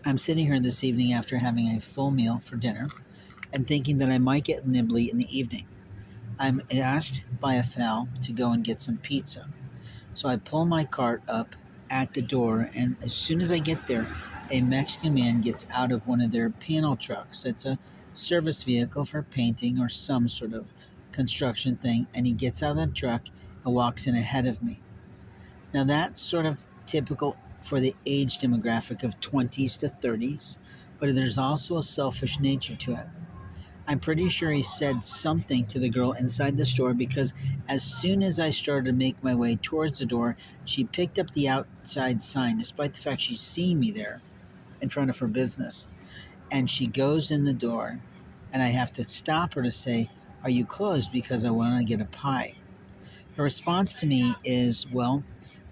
I'm sitting here this evening after having a full meal for dinner and thinking that I might get nibbly in the evening. I'm asked by a pal to go and get some pizza. So I pull my cart up at the door, and as soon as I get there, a Mexican man gets out of one of their panel trucks. It's a service vehicle for painting or some sort of construction thing, and he gets out of the truck and walks in ahead of me. Now, that's sort of typical for the age demographic of 20s to 30s, but there's also a selfish nature to it. I'm pretty sure he said something to the girl inside the store because as soon as I started to make my way towards the door, she picked up the outside sign, despite the fact she's seen me there in front of her business. And she goes in the door, and I have to stop her to say, "Are you closed?" Because I want to get a pie. Her response to me is, "Well,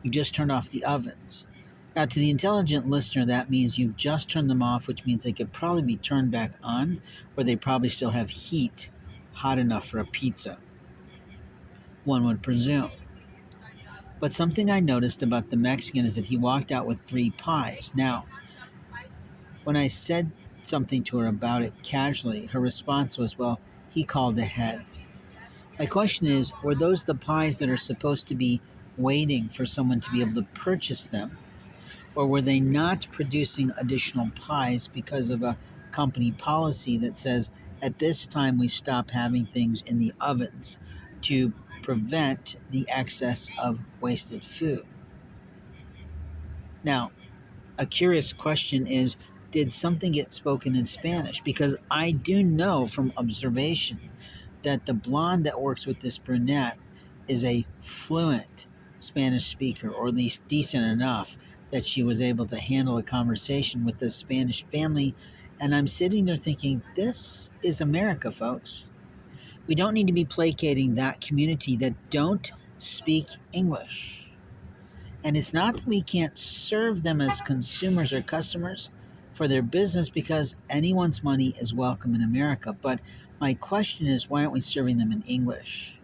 we just turned off the ovens." Now, to the intelligent listener, that means you've just turned them off, which means they could probably be turned back on, or they probably still have heat hot enough for a pizza, one would presume. But something I noticed about the Mexican is that he walked out with three pies. Now, when I said something to her about it casually, her response was, "Well, he called ahead." My question is, were those the pies that are supposed to be waiting for someone to be able to purchase them? Or were they not producing additional pies because of a company policy that says at this time we stop having things in the ovens to prevent the excess of wasted food? Now, a curious question is, did something get spoken in Spanish? Because I do know from observation that the blonde that works with this brunette is a fluent Spanish speaker, or at least decent enough that she was able to handle a conversation with the Spanish family. And I'm sitting there thinking, this is America, folks. We don't need to be placating that community that don't speak English. And it's not that we can't serve them as consumers or customers for their business because anyone's money is welcome in America. But my question is, why aren't we serving them in English?